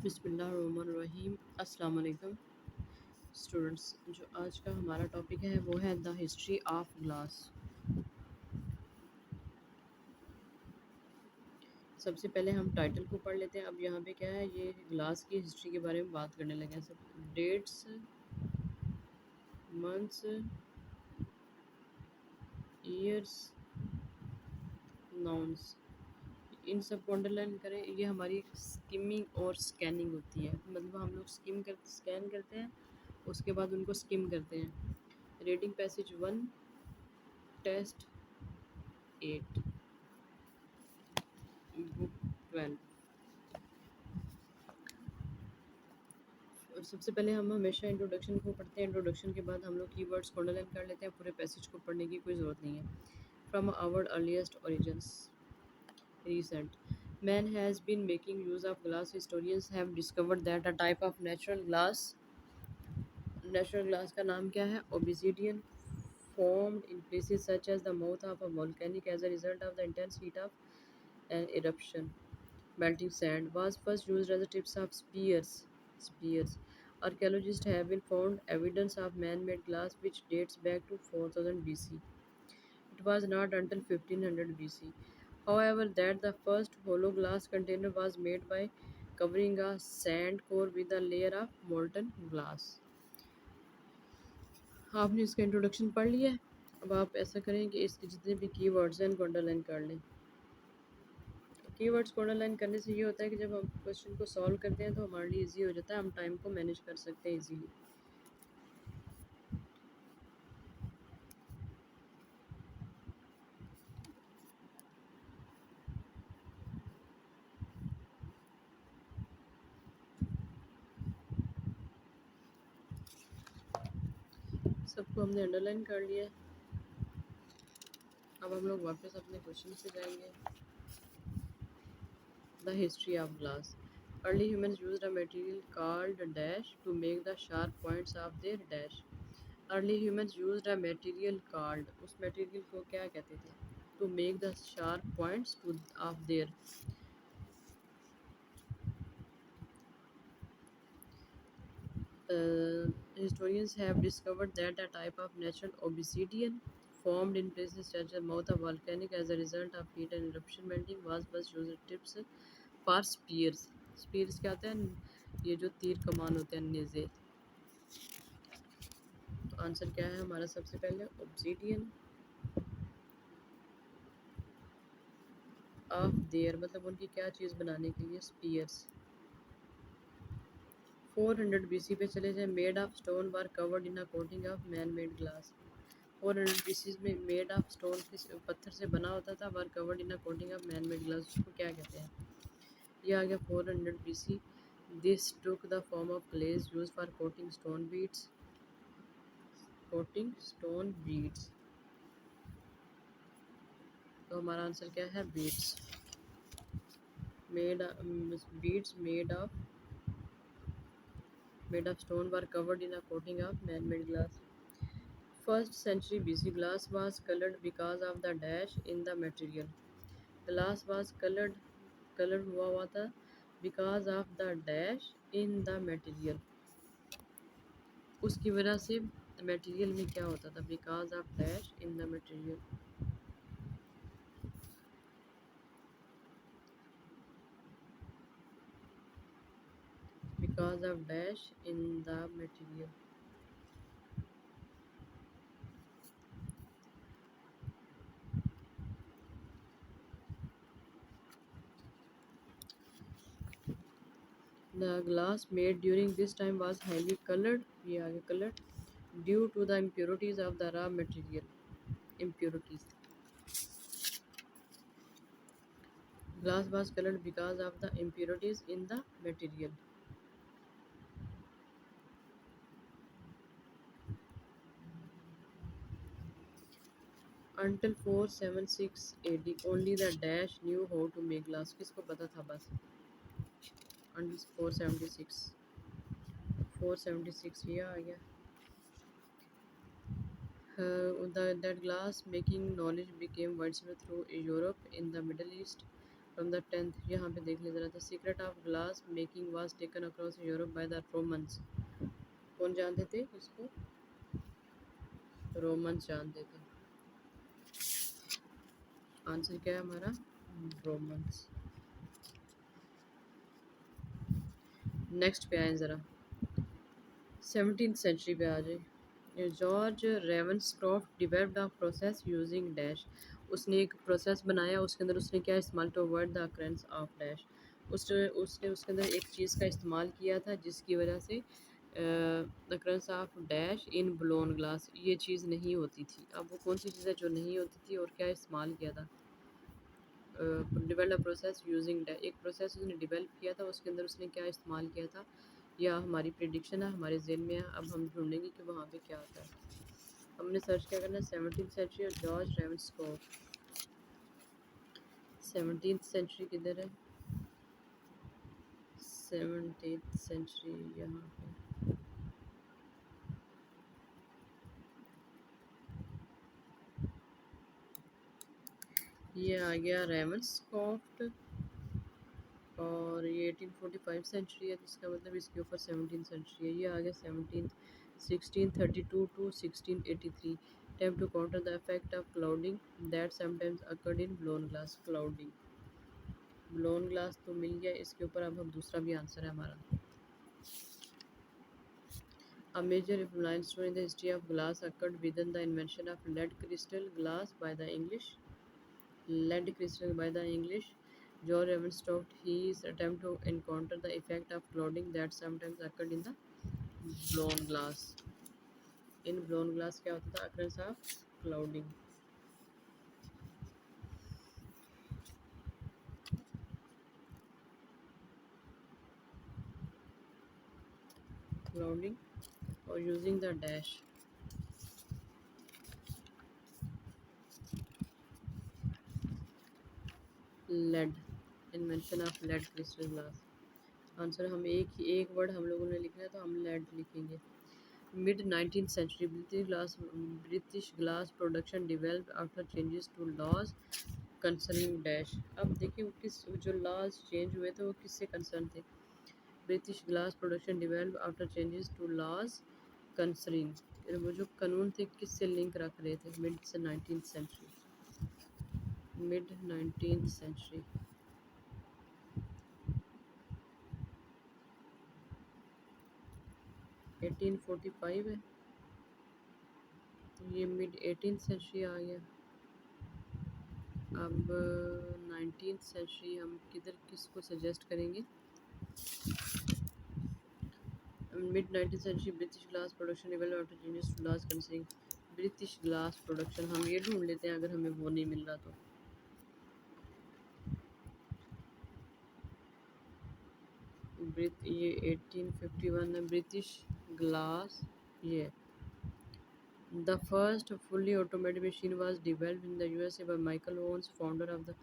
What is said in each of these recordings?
बिस्मिल्लाहिर्रहमानिर्रहीम। अस्सलाम वालेकुम स्टूडेंट्स। जो आज का हमारा टॉपिक है वो है द हिस्ट्री ऑफ ग्लास। सबसे पहले हम टाइटल को पढ़ लेते हैं। अब यहाँ पे क्या है, ये ग्लास की हिस्ट्री के बारे में बात करने लगे हैं। सब डेट्स, मंथ्स, ईयर्स, नाउन्स, इन सब को अंडरलाइन करें। ये हमारी स्किमिंग और स्कैनिंग होती है। मतलब हम लोग स्कैन करते हैं, उसके बाद उनको स्किम करते हैं। Reading passage 1, test 8, book 12। और सबसे पहले हम हमेशा इंट्रोडक्शन को पढ़ते हैं। इंट्रोडक्शन के बाद हम लोग कीवर्ड्स को अंडरलाइन कर लेते हैं। पूरे पैसेज को पढ़ने की कोई ज़रूरत नहीं है। From our earliest origins, recent man has been making use of glass. Historians have discovered that a type of natural glass का नाम क्या है, obsidian, formed in places such as the mouth of a volcanic as a result of the intense heat of an eruption. Melting sand was first used as the tips of spears. Archaeologists have been found evidence of man-made glass which dates back to 4000 BC. It was not until 1500 BC, however, that the first hollow glass container was made by covering a sand core with a layer of molten glass. आपने इसका introduction पढ़ लिया है। अब आप ऐसा करें कि इसके जितने भी कीवर्ड्स हैं उनको अंडरलाइन कर लें। कीवर्ड्स को अंडरलाइन करने से ये होता है कि जब हम क्वेश्चन को सॉल्व करते हैं तो हमारे लिए इजी हो जाता है, हम टाइम को मैनेज कर सकते हैं इजीली। सबको हमने अंडरलाइन कर लिया है। अब हम लोग वापस अपने क्वेश्चन पे जाएंगे। The history of glass. Early humans used a material called dash to make the sharp points of their dash. Early humans used a material called, उस material को क्या कहते थे, to make the sharp points of their. Historians have discovered that a type of natural obsidian formed in places such as mouth of volcanic as a result of heat and eruption melting was first used tips for spears. Spears क्या होता है, ये जो तीर कमान होते हैं, नेज़े। तो answer क्या है हमारा, सबसे पहले ऑब्सीडियन ऑफ देयर, मतलब उनकी क्या चीज़ बनाने के लिए, स्पीयर्स। 400 BC पे चले जाए। Made of stone were covered in a coating of man made glass. 400 BC में मेड ऑफ स्टोन, किस पत्थर से बना होता था, were covered in a coating of man made glass, उसको क्या कहते हैं। ये आ गया 400 BC। This took the form of glaze use for coating stone beads. तो हमारा आंसर क्या है, beads. Beads made of stone were covered in a coating of man-made glass. First century BC glass was colored because of the dash in the material. Glass was colored हुआ था because of the dash in the material. उसकी वजह से material में क्या होता था, because of dash in the material. Because of dash in the material. The glass made during this time was highly colored, ये आगे colored, due to the impurities of the raw material. Impurities. Glass was colored because of the impurities in the material. Until 476 AD, only the dash knew how to make glass. किसको पता था बस, until 476 ये आ गया। That glass making knowledge became widespread through Europe in the Middle East. From the 10th यहाँ पे देख ले ज़रा, the secret of glass making was taken across Europe by the Romans. कौन जानते थे इसको? रोमन्स जानते थे। आंसर क्या है हमारा? रोमन्स। नेक्स्ट पे आए ज़रा, 17th सेंचुरी पे आ जाए। George Ravenscroft developed a process using dash. उसने एक प्रोसेस बनाया, उसके अंदर उसने क्या इस्तेमाल, to avoid the occurrence of dash. उसने उसने उसके अंदर एक चीज़ का इस्तेमाल किया था जिसकी वजह से occurrence of dash in blown glass, ये चीज़ नहीं होती थी। अब वो कौन सी चीज़ है जो नहीं होती थी और क्या इस्तेमाल किया था? डिवेल्प प्रोसेस यूजिंग डैश, एक प्रोसेस उसने डिवेल्प किया था, उसके अंदर उसने क्या इस्तेमाल किया था? या हमारी प्रिडिक्शन है, हमारे जेन में है, अब हम ढूंढेंगे कि वहाँ पे क्या आता है। हमने सर्च क्या करना है? 17th सेंचुरी और जॉर्ज रेवंसक्रॉफ्ट। 17th सेंचुरी किधर है? 17th सेंचुरी यहाँ पे। ये आ गया रेवंसक्रॉफ्ट, और ये 1845 सेंचुरी है, जिसका मतलब इसके ऊपर 17th सेंचुरी है। ये आ गया 17th, 1632 to 1683। attempt to counter the effect of clouding that sometimes occurred in blown glass। clouding, blown glass तो मिल गया, इसके ऊपर अब हम दूसरा भी आंसर है हमारा। A major milestone in the history of glass occurred within the invention of lead crystal glass by the English. Lead crystal by the English. George Evans stopped his attempt to encounter the effect of clouding that sometimes occurred in the blown glass. In blown glass क्या होता था? occurrence of clouding. Clouding or using the dash. Lead, invention of lead crystal glass। Answer हम एक word हम लोगों ने लिखना है तो हम लेड लिखेंगे। Mid 19th century British glass production developed after changes to laws concerning dash. अब देखिए वो किस, जो लॉज चेंज हुए थे वो किससे कंसर्न थे? British glass production developed after changes to laws concerning, वो जो कानून थे किससे लिंक रख रहे थे? मिड से 19th century, mid 19th century. 1845 है, ये मिड 18th सेंचुरी आ गया। अब 19th सेंचुरी हम किधर किसको सजेस्ट करेंगे? Mid 19th century British glass production develop after changes to laws concerning. British glass production हम ये ढूंढ लेते हैं अगर हमें वो नहीं मिल रहा तो। ये 1851 है, ब्रिटिश ग्लास। ये the first fully automated machine was developed in the USA by Michael Owens, founder of the,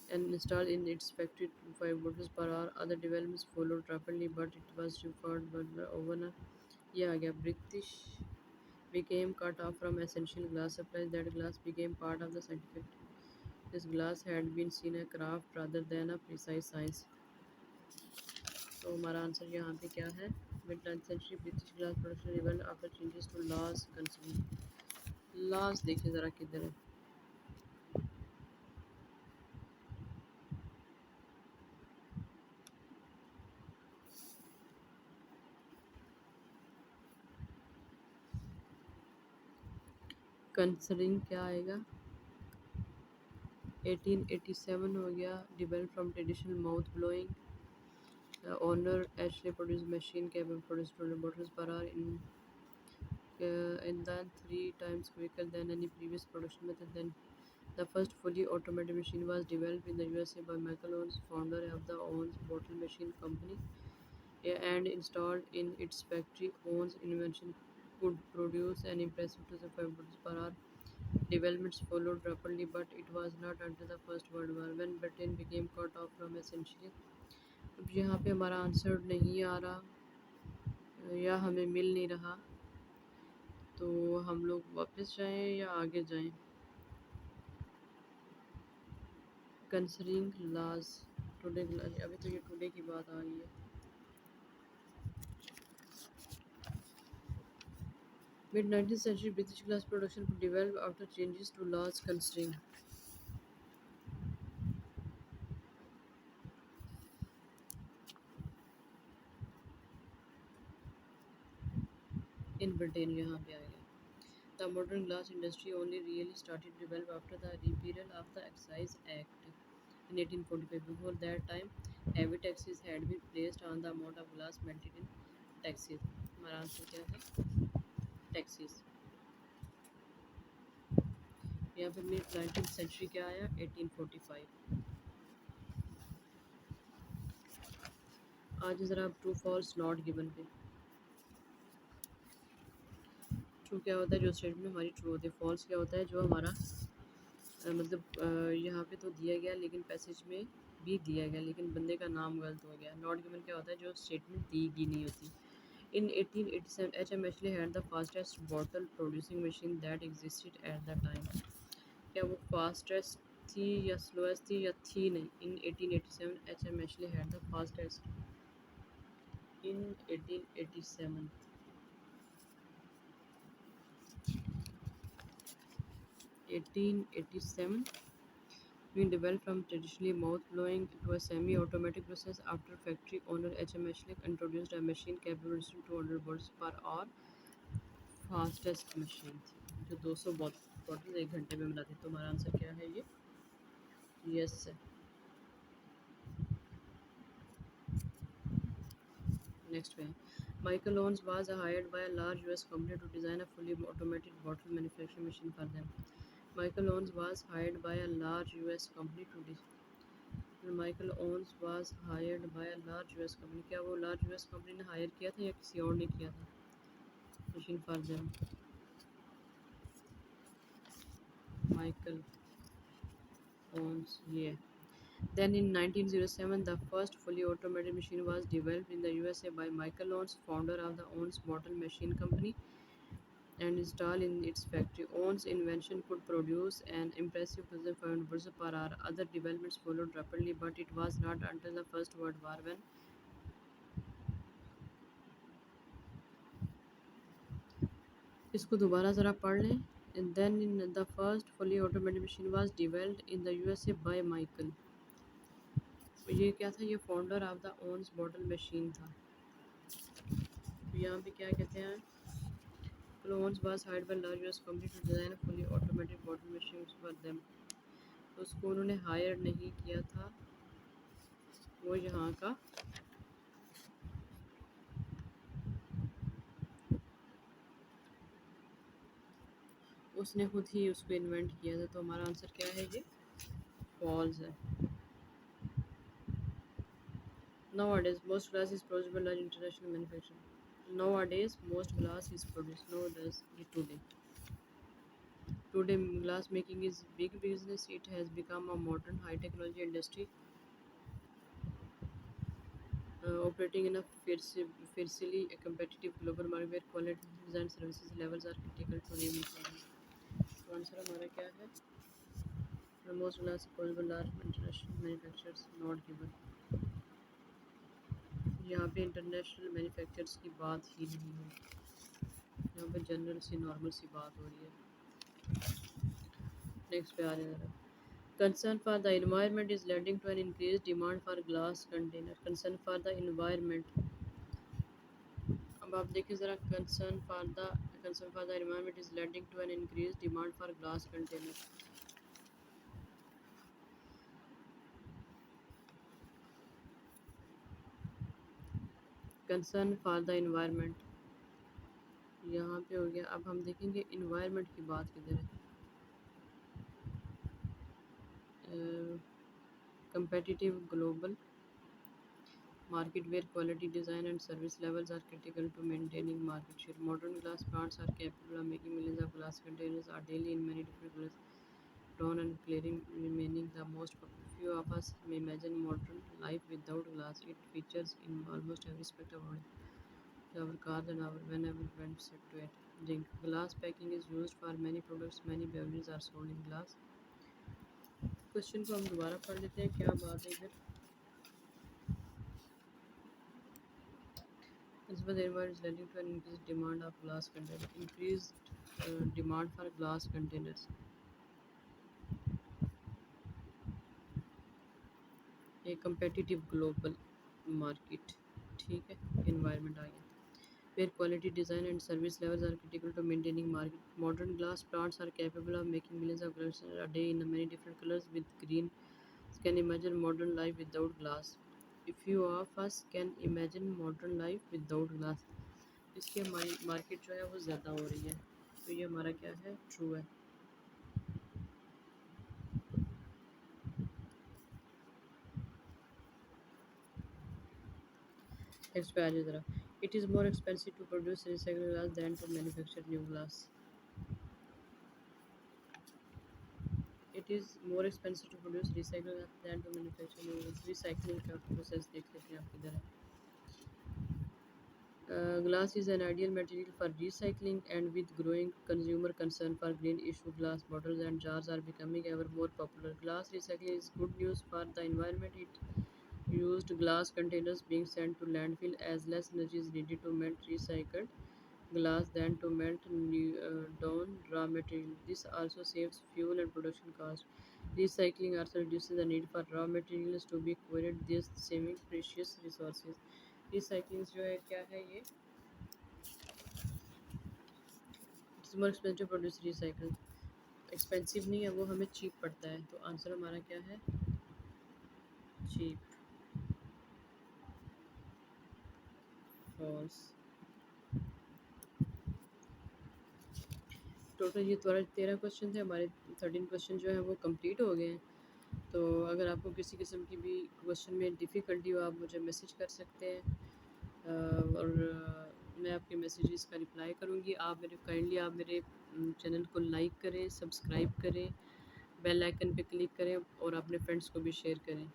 and installed in its factory to 5 bottles per hour. Other developments followed rapidly, but it was referred by the owner. ये आ गया British became cut off from essential glass supplies. That glass became part of the scientific. This glass had been seen a craft rather than a precise science. तो हमारा answer यहाँ पे क्या है? Mid 9th century British glass production revival after changes to laws concerning. Laws देखिए ज़रा किधर है? कंसर्निंग क्या आएगा? 1887 हो गया। Developed from traditional mouth blowing. The owner actually produced machine capable of producing 200 bottles per hour in then 3 times quicker than any previous production method. Then the first fully automated machine was developed in the USA by Michael Owens, founder of the Owens Bottle Machine Company, and installed in its factory. Owens' invention could produce an impressive 205 bottles per hour. Developments followed rapidly, but it was not until the First World War when Britain became cut off from essentially. अब यहाँ पे हमारा answer नहीं आ रहा या हमें मिल नहीं रहा, तो हम लोग वापस जाएं या आगे जाएं? कंसरिंग लाज टुडे, अभी तो ये टुडे की बात आ रही है। Mid 19th century British glass production developed after changes to laws concerning in Britain, यहाँ पे आ गया। The modern glass industry only really started to develop after the repeal of the Excise Act in 1845. Before that time, heavy taxes had been placed on the amount of glass melted in taxes. हमारा answer क्या है? Taxes। यहाँ पे mid 19th century क्या आया? 1845। आज ज़रा true false not given पे। ट्रू क्या होता है? जो स्टेटमेंट हमारी ट्रू होती है। फॉल्स क्या होता है? जो हमारा यहाँ पे तो दिया गया लेकिन पैसेज में भी दिया गया लेकिन बंदे का नाम गलत हो गया। नॉट गिवन क्या होता है? जो स्टेटमेंट दी गई नहीं होती। In 1887, HM Ashley had the fastest bottle producing machine that existed at the time. क्या वो fastest थी या slowest थी या थी नहीं? In 1887, HM Ashley had the fastest. In 1887, 1887, being developed from traditionally mouth blowing to a semi-automatic process after factory owner HM Ashley introduced a machine capable of producing 200 bottles per hour. Fastest machine थी जो 200 bottle एक घंटे में बनाती। तो हमारा answer क्या है? ये यस है। नेक्स्ट पे Michael Owens was hired by a large US company to design a fully automated bottle manufacturing machine for them. Michael Owens was hired by a large US company to Michael Owens was hired by a large US company. क्या वो large US company ने hire किया था या किसी और ने किया था? Machine for them. Michael Owens ये। Then in 1907, the first fully automated machine was developed in the USA by Michael Owens, founder of the Owens Bottle Machine Company, and installed in its factory. Owens' invention could produce an impressive 1,500 bottles per hour. Other developments followed rapidly, but it was not until the First World War when इसको दोबारा ज़रा पढ़ लें। And then in the first fully automated machine was developed in the USA by Michael. ये क्या था? ये founder of the Owens bottle machine था। तो यहाँ पे क्या कहते हैं? Owens was hired by large US company to design a fully automated bottle machines for them. तो उसको उन्होंने हायर नहीं किया था, वो यहाँ का उसने खुद ही उसको इन्वेंट किया था। तो हमारा आंसर क्या है? ये फॉल्स है। Nowadays, most glass is produced by large international manufacturer. Nowadays, most glass is produced. Nowadays, today. Today, glass making is big business. It has become a modern high technology industry operating in a fiercely competitive global market where quality design services levels are critical to remain relevant. तो answer हमारा क्या है? Most glass possible are international manufacturers not given. यहाँ पे international manufacturers की बात ही नहीं है, यहाँ पे जनरल सी नॉर्मल सी बात हो रही है। नेक्स्ट पे आ रहे हैं। Concern for the environment is leading to an increased demand for glass container. Concern for the environment. अब आप देखिए ज़रा concern for the environment is leading to an increased demand for glass container. Concern for the environment यहाँ पे हो गया। अब हम देखेंगे environment की बात किधर है। Competitive global market where quality design and service levels are critical to maintaining market share. Modern glass plants are capable of making millions of glass containers are daily in many different colors, tone and clearing remaining the most popular. Few of us may imagine modern life without glass. It features in almost every aspect of our cars and our whenever went set to it. Drink. Glass packing is used for many products. Many beverages are sold in glass. Question को हम दोबारा पढ़ लेते हैं, क्या बात है इधर। As well, the environment is leading to an increased demand of glass containers. Increased demand for glass containers. A competitive global market. ठीक है, environment आ गया. Where quality design and service levels are critical to maintaining market. Modern glass plants are capable of making millions of glass a day in many different colors with green. Can imagine modern life without glass. If you of us can imagine modern life without glass. इसकी हमारी market जो है वो ज़्यादा हो रही है, तो ये हमारा क्या है, ट्रू है. नेक्स्ट पे आ जाए ज़रा. It is more expensive to produce recycle glass than to manufacture new glass. It is more expensive to produce recycle glass than to manufacture new glass. Recycling का प्रोसेस देख लेते हैं आप किधर है. Glass is an ideal material for recycling, and with growing consumer concern for green issue, glass bottles and jars are becoming ever more popular. Glass recycling is good news for the environment. It used glass containers being sent to landfill as less energy is needed to melt recycled glass than to melt down raw material. This also saves fuel and production cost. Recycling also reduces the need for raw materials to be quarried, thus saving precious resources. Recycling जो है क्या है ये? It's more expensive produce recycle. Expensive नहीं है वो, हमें cheap पड़ता है, तो आंसर हमारा क्या है, चीप. फॉल्स. टोटल ये 13 क्वेश्चन थे हमारे. 13 क्वेश्चन जो है वो कंप्लीट हो गए हैं. तो अगर आपको किसी किस्म की भी क्वेश्चन में डिफ़िकल्टी हो, आप मुझे मैसेज कर सकते हैं. और मैं आपके मैसेजेस का रिप्लाई करूँगी. आप मेरे चैनल को लाइक करें, सब्सक्राइब करें, बेल आइकन पे क्लिक करें और अपने फ्रेंड्स को भी शेयर करें.